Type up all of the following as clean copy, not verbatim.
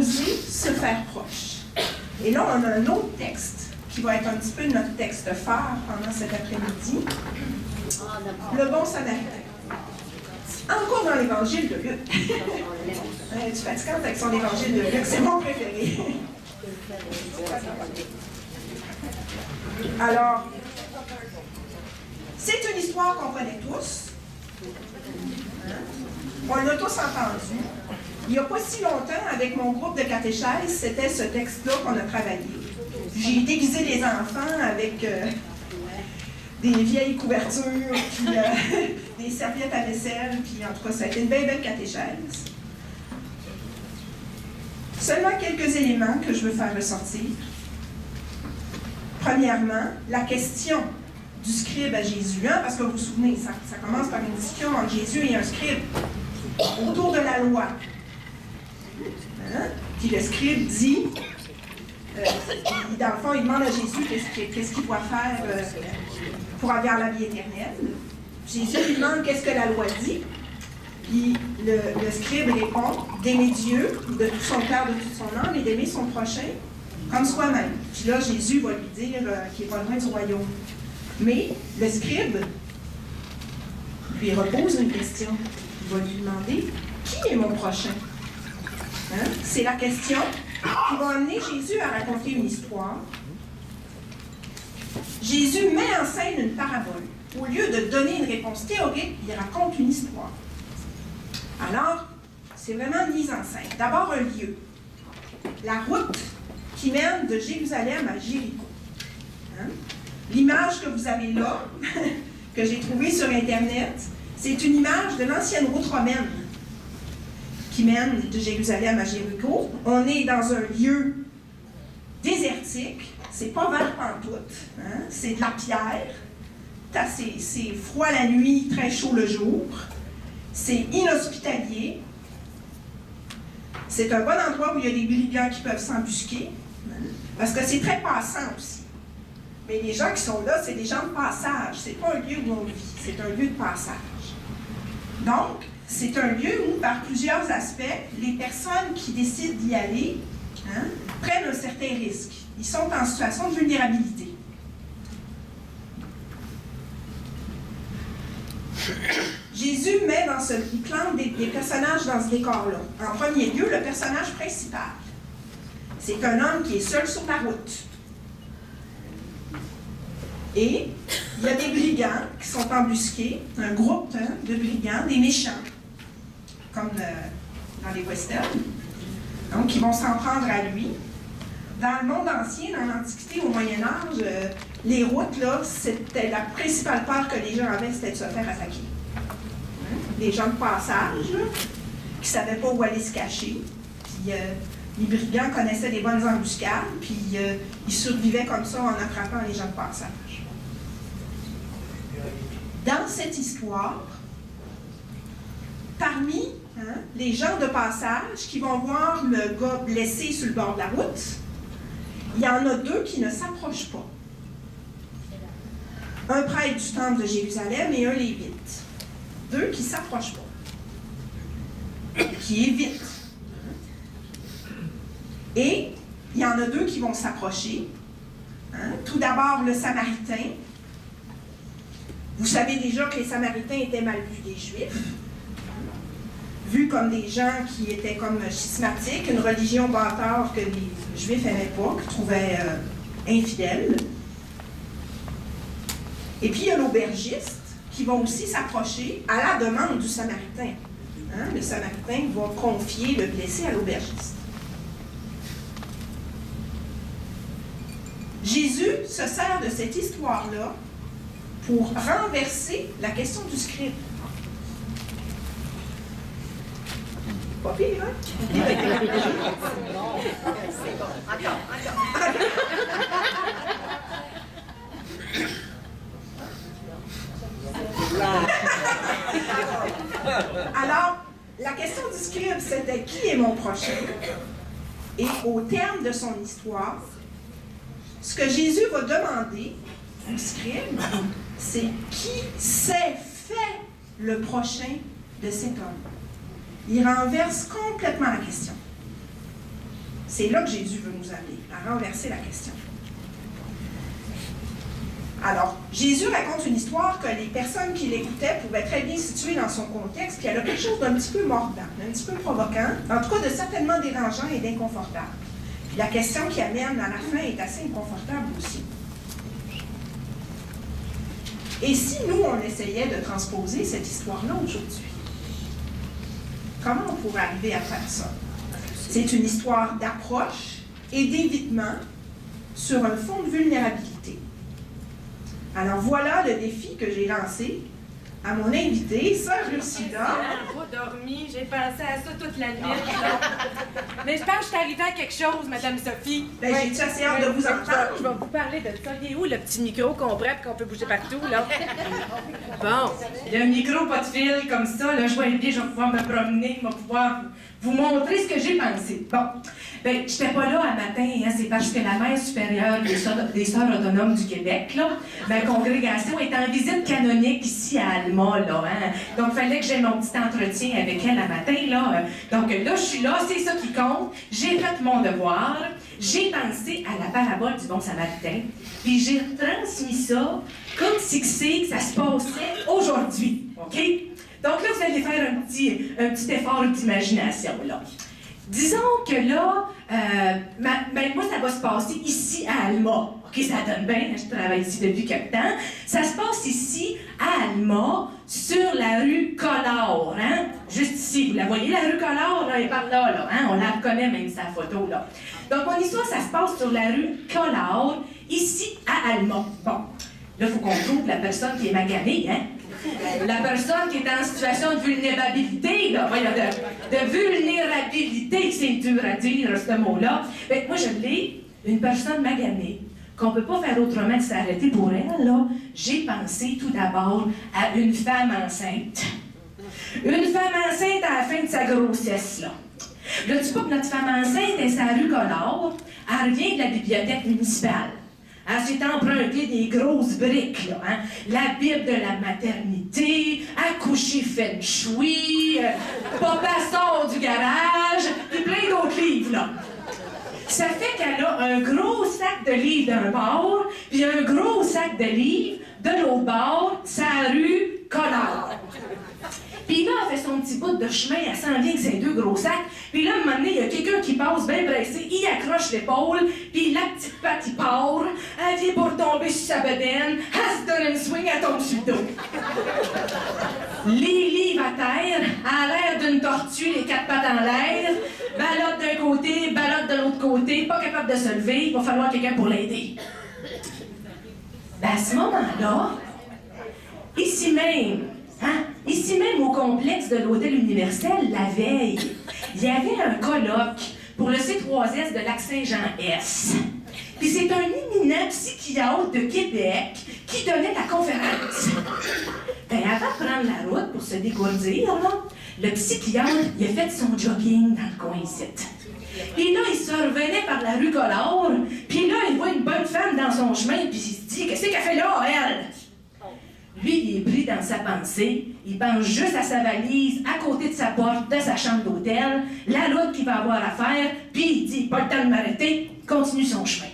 oser se faire proche. Et là, on a un autre texte qui va être un petit peu notre texte phare pendant cet après-midi. Le bon samaritain. Encore dans l'évangile de Luc. Tu fatigantes avec son évangile de Luc, c'est mon préféré. Alors, c'est une histoire qu'on connaît tous. On l'a tous entendu. Il n'y a pas si longtemps, avec mon groupe de catéchèse, c'était ce texte-là qu'on a travaillé. J'ai déguisé les enfants avec des vieilles couvertures, puis des serviettes à vaisselle, puis en tout cas, ça a été une belle, belle catéchèse. Seulement quelques éléments que je veux faire ressortir. Premièrement, la question du scribe à Jésus, hein, parce que vous vous souvenez, ça commence par une discussion entre Jésus et un scribe autour de la loi. Hein? Puis le scribe dit, dans le fond, il demande à Jésus qu'est-ce qu'il doit faire pour avoir la vie éternelle. Jésus lui demande qu'est-ce que la loi dit. Puis le scribe répond d'aimer Dieu de tout son cœur, de toute son âme et d'aimer son prochain comme soi-même. Puis là, Jésus va lui dire qu'il n'est pas loin du royaume. Mais le scribe lui repose une question. Il va lui demander qui est mon prochain? Hein? C'est la question qui va amener Jésus à raconter une histoire. Jésus met en scène une parabole. Au lieu de donner une réponse théorique, il raconte une histoire. Alors, c'est vraiment une mise en scène. D'abord, un lieu. La route qui mène de Jérusalem à Jéricho. Hein? L'image que vous avez là, que j'ai trouvée sur Internet, c'est une image de l'ancienne route romaine qui mène de Jérusalem à Jéricho. On est dans un lieu désertique, c'est pas vert pantoute, hein? C'est de la pierre, c'est froid la nuit, très chaud le jour, c'est inhospitalier, c'est un bon endroit où il y a des brigands qui peuvent s'embusquer, hein? Parce que c'est très passant aussi. Mais les gens qui sont là, c'est des gens de passage, c'est pas un lieu où on vit, c'est un lieu de passage. Donc, c'est un lieu où, par plusieurs aspects, les personnes qui décident d'y aller prennent un certain risque. Ils sont en situation de vulnérabilité. Jésus il plante des personnages dans ce décor-là. En premier lieu, le personnage principal. C'est un homme qui est seul sur la route. Et il y a des brigands qui sont embusqués, un groupe de brigands, des méchants, comme dans les westerns. Donc, ils vont s'en prendre à lui. Dans le monde ancien, dans l'Antiquité, au Moyen Âge, les routes, là, c'était la principale peur que les gens avaient, c'était de se faire attaquer. Des gens de passage, là, qui ne savaient pas où aller se cacher. Puis les brigands connaissaient des bonnes embuscades, puis ils survivaient comme ça en attrapant les gens de passage. Dans cette histoire, parmi les gens de passage qui vont voir le gars blessé sur le bord de la route, il y en a deux qui ne s'approchent pas. Un prêtre du temple de Jérusalem et un lévite. Deux qui ne s'approchent pas, qui évitent. Et il y en a deux qui vont s'approcher. Tout d'abord, le Samaritain. Vous savez déjà que les Samaritains étaient mal vus des Juifs, vus comme des gens qui étaient comme schismatiques, une religion bâtarde que les Juifs n'aimaient pas, qu'ils trouvaient infidèles. Et puis il y a l'aubergiste qui va aussi s'approcher à la demande du Samaritain. Le Samaritain va confier le blessé à l'aubergiste. Jésus se sert de cette histoire-là pour renverser la question du scribe. Pas pire, hein? C'est bon. Encore. Alors, la question du scribe, c'était qui est mon prochain? Et au terme de son histoire, ce que Jésus va demander au scribe, c'est qui s'est fait le prochain de cet homme? Il renverse complètement la question. C'est là que Jésus veut nous amener, à renverser la question. Alors, Jésus raconte une histoire que les personnes qui l'écoutaient pouvaient très bien situer dans son contexte, puis elle a quelque chose d'un petit peu mordant, d'un petit peu provoquant, en tout cas de certainement dérangeant et d'inconfortable. Puis la question qui amène à la fin est assez inconfortable aussi. Et si nous, on essayait de transposer cette histoire-là aujourd'hui? Comment on pourrait arriver à faire ça? C'est une histoire d'approche et d'évitement sur un fond de vulnérabilité. Alors voilà le défi que j'ai lancé à mon invitée, Sœur Ursula. Je n'ai pas dormi, j'ai pensé à ça toute la nuit. Mais je pense que je suis arrivée à quelque chose, Madame Sophie. Ben, j'ai-tu assez hâte de vous entendre? Je vais vous parler de ça. Il est où le petit micro qu'on prête qu'on peut bouger partout, là? Bon. Le micro, pas de fil, comme ça, là, je vais être bien, je vais pouvoir me promener, je vais pouvoir vous montrer ce que j'ai pensé. Bon. Ben, j'étais pas là à matin, hein, c'est parce que la mère supérieure des Sœurs autonomes du Québec, là, ma congrégation est en visite canonique ici à Alma, là, hein. Donc, il fallait que j'aie mon petit entretien avec elle à matin, là. Donc, là, je suis là, c'est ça qui compte. J'ai fait mon devoir. J'ai pensé à la parabole du bon samaritain, puis j'ai transmis ça comme si que ça se passait aujourd'hui, OK? Donc là, vous allez faire un petit effort d'imagination, là. Disons que là, moi, ça va se passer ici à Alma. OK, ça donne bien, je travaille ici depuis quelque temps. Ça se passe ici à Alma, sur la rue Collard, hein? Juste ici, vous la voyez, la rue Collard, là, et par là, là, hein? On la reconnaît même, sa photo, là. Donc, mon histoire, ça se passe sur la rue Collard, ici à Alma. Bon, là, il faut qu'on trouve la personne qui est maganée, hein? La personne qui est en situation de vulnérabilité, là, voyons, de vulnérabilité, c'est dur à dire, ce mot-là. Ben, moi, je l'ai, une personne maganée, qu'on ne peut pas faire autrement que s'arrêter pour elle, là. J'ai pensé tout d'abord à une femme enceinte. Une femme enceinte à la fin de sa grossesse, là. Là, tu sais pas que notre femme enceinte est sa rue Collard, elle revient de la bibliothèque municipale. Elle s'est empruntée des grosses briques, là, hein? La Bible de la maternité, accoucher feng shui, papa sort du garage, et plein d'autres livres, là. Ça fait qu'elle a un gros sac de livres d'un bord, puis un gros sac de livres de l'autre bord, sa rue Collard. Puis là, elle fait son petit bout de chemin, elle s'en vient avec ses deux gros sacs. Puis là, à un moment donné, il y a quelqu'un qui passe bien pressé, il accroche l'épaule, puis la petite patte, il part, elle vient pour tomber sur sa bedaine, elle se donne une swing, elle tombe sur le dos. Les livres à terre, à l'air d'une tortue, les quatre pattes en l'air, ballotte d'un côté, ballotte de l'autre côté, pas capable de se lever, il va falloir quelqu'un pour l'aider. Ben, à ce moment-là, ici même au complexe de l'Hôtel Universel, la veille, il y avait un colloque pour le C3S de Lac-Saint-Jean-S. Puis c'est un éminent psychiatre de Québec qui donnait la conférence. Ben, avant de prendre la route pour se dégourdir, là, le psychiatre, il a fait son jogging dans le coin ici. Puis là, il se revenait par la rue Collard, puis là, il voit une bonne femme dans son chemin, puis il se dit, qu'est-ce qu'elle fait là, elle? Lui, il est pris dans sa pensée, il pense juste à sa valise, à côté de sa porte, de sa chambre d'hôtel, la route qu'il va avoir à faire, puis il dit, pas le temps de m'arrêter, continue son chemin.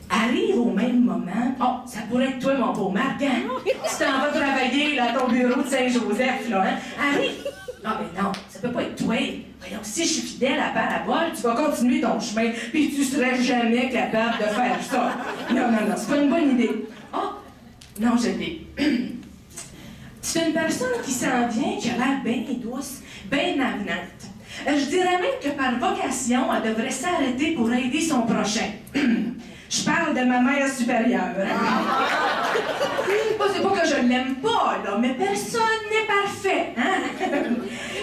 Arrive au même moment, oh, ça pourrait être toi, mon beau Marc, hein? Tu t'en vas travailler là, à ton bureau de Saint-Joseph, là, hein? Arrive! Ah, mais non, ça peut pas être toi. Voyons, si je suis fidèle à la parabole, tu vas continuer ton chemin, puis tu serais jamais capable de faire ça. Non, c'est pas une bonne idée. Oh! Non, je l'ai. C'est une personne qui s'en vient, qui a l'air bien douce, bien avenante. Je dirais même que par vocation, elle devrait s'arrêter pour aider son prochain. Je parle de ma mère supérieure. C'est pas que je l'aime pas, là, mais personne n'est parfait, hein?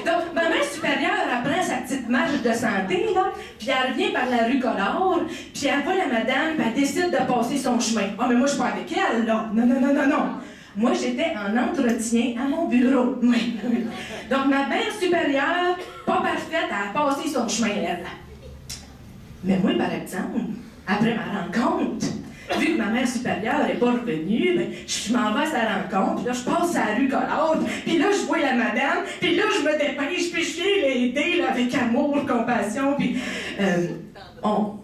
Donc, ma mère supérieure, elle prend sa petite marche de santé, là, puis elle revient par la rue Collard, puis elle voit la madame, puis elle décide de passer son chemin. Ah, mais moi, je suis pas avec elle, là. Non. Moi, j'étais en entretien à mon bureau. Oui. Donc, ma mère supérieure, pas parfaite, elle a passé son chemin, elle. Mais moi, par exemple, après ma rencontre, Vu que ma mère supérieure n'est pas revenue, ben, je m'en vais à sa rencontre, puis là, je passe à la rue Collard, puis là, je vois la madame, puis là, je me dépêche, puis je viens l'aider, là, avec amour, compassion, puis... Non,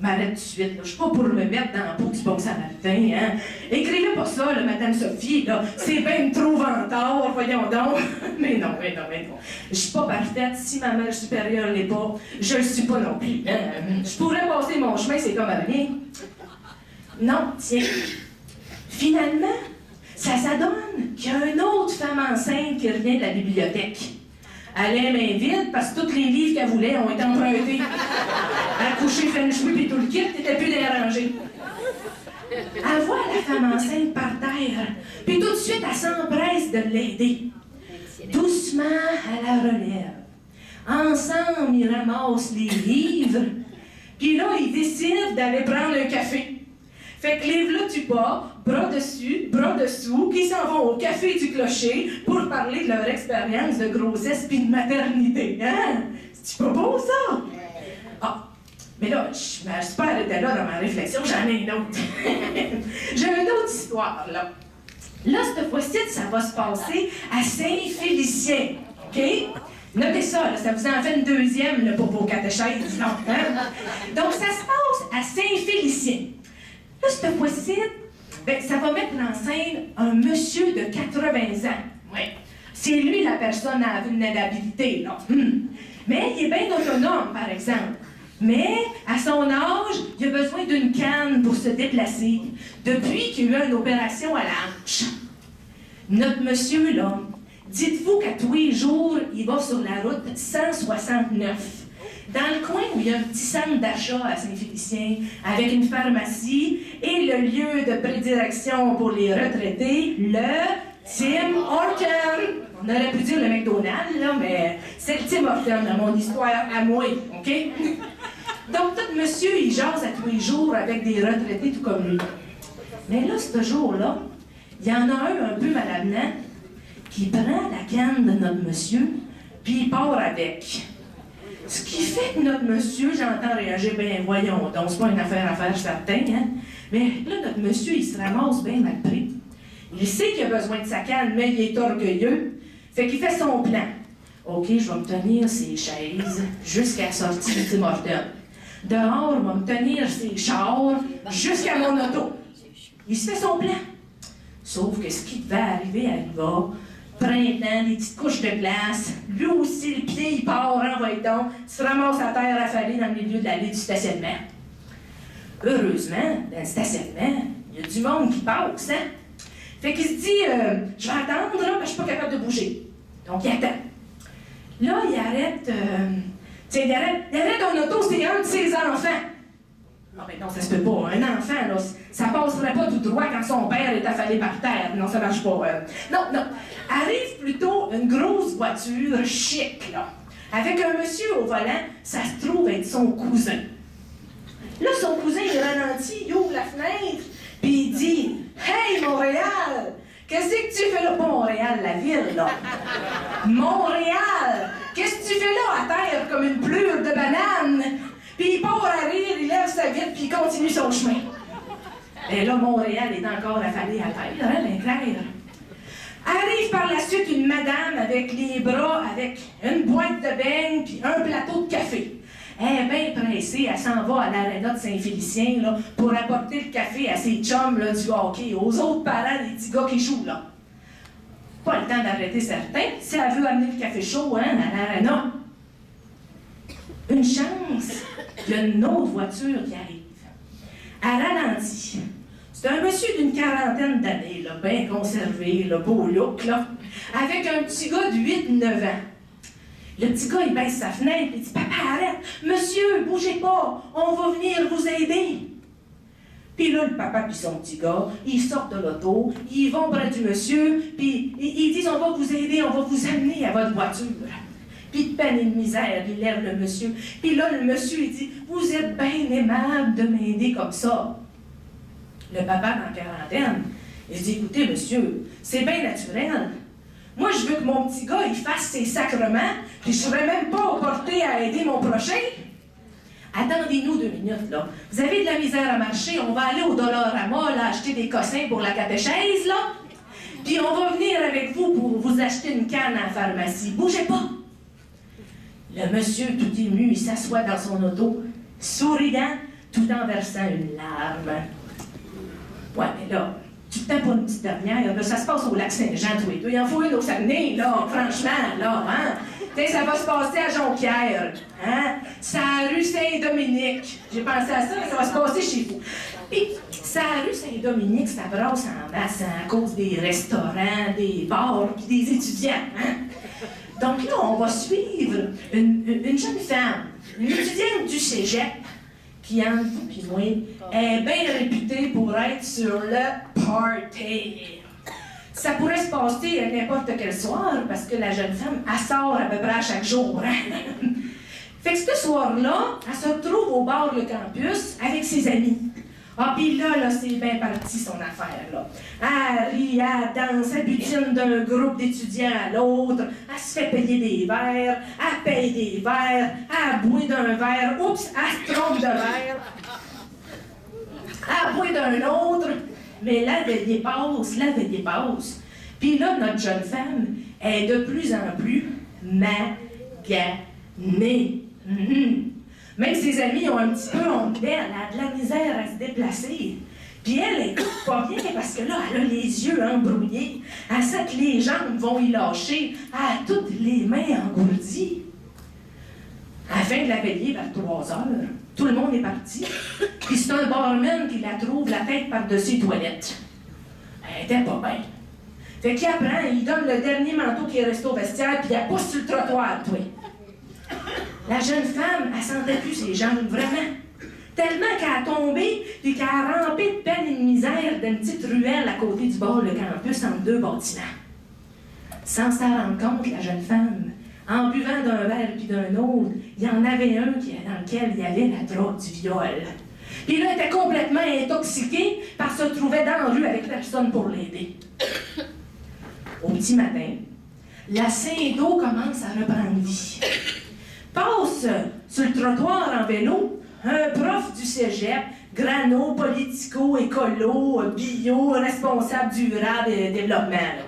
m'arrête tout de suite, là. Je suis pas pour me mettre dans la peau du bon samaritain, hein. Écrivez pas ça, là, Madame Sophie, là. C'est bien trop vantard, voyons donc. Mais non. Je suis pas parfaite. Si ma mère supérieure l'est pas, je le suis pas non plus. Je pourrais passer mon chemin, c'est comme rien. Non, tiens. Finalement, ça s'adonne qu'il y a une autre femme enceinte qui revient de la bibliothèque. Elle est main vide parce que tous les livres qu'elle voulait ont été empruntés. Accoucher, feng shui puis tout le kit n'était plus dérangé. Elle voit la femme enceinte par terre, puis tout de suite, elle s'empresse de l'aider. Doucement, elle la relève. Ensemble, ils ramassent les livres, puis là, ils décident d'aller prendre un café. Fait que livre là, tu pars, bras dessus, bras dessous, qui s'en vont au café du clocher pour parler de leur expérience de grossesse puis de maternité. Hein? C'est pas beau, ça? Ah, mais là, ma super était là dans ma réflexion, j'en ai une autre. J'ai une autre histoire, là. Là, cette fois-ci, ça va se passer à Saint-Félicien, OK? Notez ça, là, ça vous en fait une deuxième, là, pour vos catéchèses, non? Hein? Donc, ça se passe à Saint-Félicien. Là, cette fois-ci, ben, ça va mettre en scène un monsieur de 80 ans. Ouais. C'est lui la personne à vulnérabilité, là. Mais il est bien autonome, par exemple. Mais, à son âge, il a besoin d'une canne pour se déplacer, depuis qu'il y a eu une opération à la hanche. Notre monsieur, là, dites-vous qu'à tous les jours, il va sur la route 169. Dans le coin où il y a un petit centre d'achat à Saint-Félicien, avec une pharmacie et le lieu de prédilection pour les retraités, le Tim Hortons. On aurait pu dire le McDonald's, là, mais c'est le Tim Hortons dans mon histoire à moi, OK? Donc, tout monsieur, il jase à tous les jours avec des retraités tout comme lui. Mais là, ce jour-là, il y en a un peu maladroit qui prend la canne de notre monsieur, puis il part avec. Ce qui fait que notre monsieur, j'entends réagir, ben voyons, donc c'est pas une affaire à faire certain, hein? Mais là, notre monsieur, il se ramasse bien mal pris. Il sait qu'il a besoin de sa canne, mais il est orgueilleux. Fait qu'il fait son plan. OK, je vais me tenir ces chaises jusqu'à la sortie du Tim Hortons. Dehors, je vais me tenir ces chars jusqu'à mon auto. Il se fait son plan. Sauf que ce qui devait arriver arriva. Printemps, des petites couches de glace. Lui aussi, le pied, il part, envoie donc, se ramasse à terre affalée dans le milieu de l'allée du stationnement. Heureusement, dans le stationnement, il y a du monde qui passe, hein? Fait qu'il se dit, je vais attendre, là, parce que je suis pas capable de bouger. Donc, il attend. Là, il arrête, il arrête un auto, c'est un de ses enfants. Ah ben non, ça se peut pas. Un enfant, là, ça passerait pas tout droit quand son père est affalé par terre. Non, ça marche pas. Non. Arrive plutôt une grosse voiture chic, là. Avec un monsieur au volant, ça se trouve être son cousin. Là, son cousin, il ralentit, il ouvre la fenêtre, puis il dit « Hey, Montréal! Qu'est-ce que tu fais là? Pas Montréal, la ville, là. Montréal! Qu'est-ce que tu fais là à terre comme une plure de banane? » Puis il part à rire, il lève sa vitre, puis il continue son chemin. Et là, Montréal est encore affalé à terre, hein, bien clair. Arrive par la suite une madame avec les bras, avec une boîte de beignes, puis un plateau de café. Elle est bien pressée, elle s'en va à l'aréna de Saint-Félicien, là, pour apporter le café à ses chums, là, du hockey, aux autres parents des petits gars qui jouent, là. Pas le temps d'arrêter certains, si elle veut amener le café chaud, hein, à l'aréna. Une chance, il y a une autre voiture qui arrive. Elle ralentit. C'est un monsieur d'une quarantaine d'années, là, bien conservé, là, beau look, là, avec un petit gars de 8-9 ans. Le petit gars, il baisse sa fenêtre et dit « Papa, arrête! Monsieur, bougez pas! On va venir vous aider! » Puis là, le papa puis son petit gars, ils sortent de l'auto, ils vont près du monsieur, puis ils disent « On va vous aider, on va vous amener à votre voiture. » Puis de peine et de misère, il lève le monsieur. Puis là, le monsieur, il dit « Vous êtes bien aimable de m'aider comme ça. » Le papa, dans la quarantaine, il dit « Écoutez, monsieur, c'est bien naturel. Moi, je veux que mon petit gars, il fasse ses sacrements, puis je serais même pas porté à aider mon prochain. Attendez-nous 2 minutes, là. Vous avez de la misère à marcher, on va aller au Dollarama, là, acheter des cossins pour la catéchèse, là. Puis on va venir avec vous pour vous acheter une canne à la pharmacie. Bougez pas! Le monsieur, tout ému, il s'assoit dans son auto, souriant, tout en versant une larme. Ouais, mais là, tu te tapes pour une petite dernière, là, ça se passe au lac Saint-Jean, tous les deux. Il en faut une au Saguenay, là, franchement, là, hein? T'sais, ça va se passer à Jonquière, hein? C'est à la rue Saint-Dominique. J'ai pensé à ça, mais ça va se passer chez vous. Puis, c'est à la rue Saint-Dominique, ça brasse en masse à cause des restaurants, des bars, puis des étudiants, hein? Donc là, on va suivre une jeune femme, une étudiante du cégep, qui, entre vous puis moi, est bien réputée pour être sur le party. Ça pourrait se passer à n'importe quel soir, parce que la jeune femme, elle sort à peu près à chaque jour. Hein? Fait que ce soir-là, elle se retrouve au bord du campus avec ses amis. Ah, puis là, c'est bien parti son affaire, là. Elle rit, elle danse, elle butine d'un groupe d'étudiants à l'autre, elle se fait payer des verres, elle paye des verres, elle boit d'un verre, oups, elle se trompe de verre, elle boit d'un autre, mais la veillée passe. Puis là, notre jeune femme est de plus en plus maganée. Même ses amis ont un petit peu honte d'elle, elle a de la misère à se déplacer. Puis elle écoute pas bien parce que là, elle a les yeux embrouillés. Elle sait que les jambes vont y lâcher. Elle a toutes les mains engourdies. À la fin de la veillée, vers 3 heures, tout le monde est parti. Puis c'est un barman qui la trouve la tête par-dessus les toilettes. Elle était pas bien. Fait qu'il apprend, il donne le dernier manteau qui est resté au vestiaire, puis elle pousse sur le trottoir, toi. La jeune femme, elle sentait plus ses jambes, vraiment. Tellement qu'elle a tombé, puis qu'elle a rampé de peine et de misère d'une petite ruelle à côté du bord du campus entre 2 bâtiments. Sans s'en rendre compte, la jeune femme, en buvant d'un verre puis d'un autre, il y en avait un dans lequel il y avait la drogue du viol. Puis là, elle était complètement intoxiquée parce qu'elle se trouvait dans la rue avec personne pour l'aider. Au petit matin, la Saint-Do commence à reprendre vie. Passe sur le trottoir en vélo un prof du cégep, grano, politico, écolo, bio, responsable durable et développement. Là.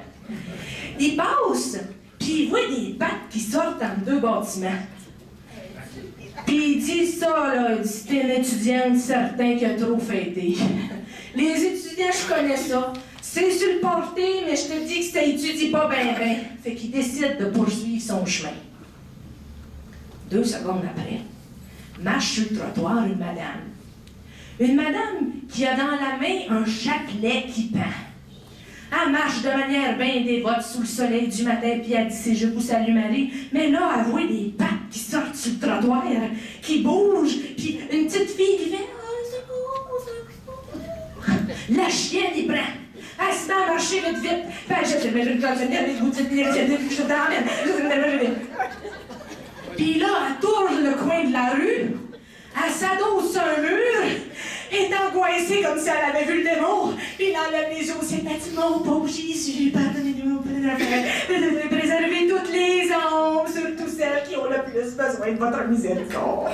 Il passe, puis il voit des pattes qui sortent entre 2 bâtiments. Puis il dit ça, là, il dit, c'est une étudiante certain qui a trop fêté. Les étudiants, je connais ça. C'est sur le party, mais je te dis que ça étudie pas bien. Fait qu'il décide de poursuivre son chemin. 2 secondes après, marche sur le trottoir une madame. Une madame qui a dans la main un chapelet qui pend. Elle marche de manière bien dévote sous le soleil du matin, puis elle dit « C'est je vous salue Marie ». Mais là, elle voit des pattes qui sortent sur le trottoir, qui bougent, puis une petite fille qui fait « Oh, la chienne y prend. Elle se met à marcher vite, puis elle jette Puis là, elle tourne le coin de la rue, elle s'adosse sur un mur, elle est angoissée comme si elle avait vu le démon, puis elle enlève les yeux au ciel, elle dit « Mon pauvre Jésus, pardonnez-nous, préservez toutes les âmes, surtout celles qui ont le plus besoin de votre miséricorde. »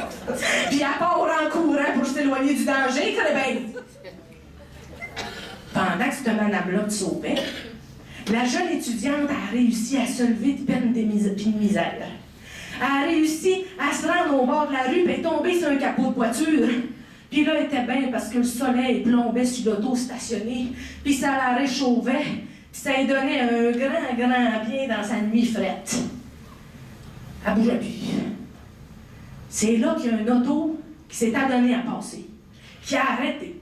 Puis elle part en courant pour s'éloigner du danger, qu'elle est bien. Pendant que cette madame-là sauvait, la jeune étudiante a réussi à se lever de peine et de misère. Elle a réussi à se rendre au bord de la rue et tomber sur un capot de voiture. Puis là, elle était bien parce que le soleil plombait sur l'auto stationnée, puis ça la réchauffait, puis ça lui donnait un grand bien dans sa nuit frette. Elle bougeait plus. C'est là qu'il y a un auto qui s'est adonné à passer, qui a arrêté.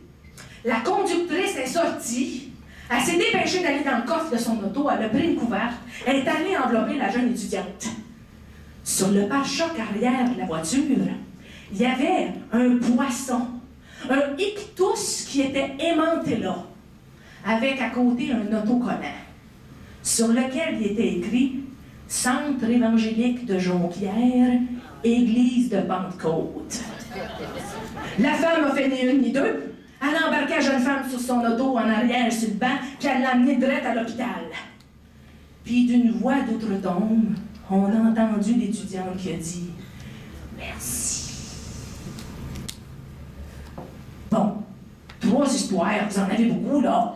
La conductrice est sortie, elle s'est dépêchée d'aller dans le coffre de son auto, elle a pris une couverte, elle est allée envelopper la jeune étudiante. Sur le pare-choc arrière de la voiture, il y avait un poisson, un ictus qui était aimanté là, avec à côté un autocollant, sur lequel il était écrit « Centre évangélique de Jonquière, Église de Pentecôte ». La femme a fait ni une ni deux. Elle a embarqué la jeune femme sur son auto en arrière sur le banc, puis elle l'a amenée direct à l'hôpital. Puis d'une voix d'outre-tombe, on a entendu l'étudiante qui a dit « Merci ». 3 histoires, vous en avez beaucoup, là.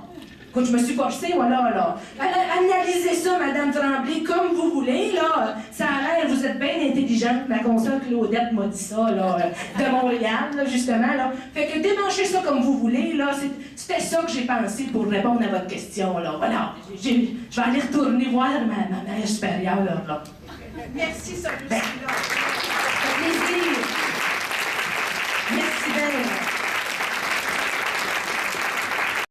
Écoute, je me suis forcée, voilà, là. Analysez ça, Madame Tremblay, comme vous voulez, là. Ça a l'air, vous êtes bien intelligente. Ma consoeur Claudette m'a dit ça, là, de Montréal, là, justement, là. Fait que démanchez ça comme vous voulez, là. C'était ça que j'ai pensé pour répondre à votre question, là. Voilà. Je vais aller retourner voir ma mère supérieure, là. Merci, ça. Ben,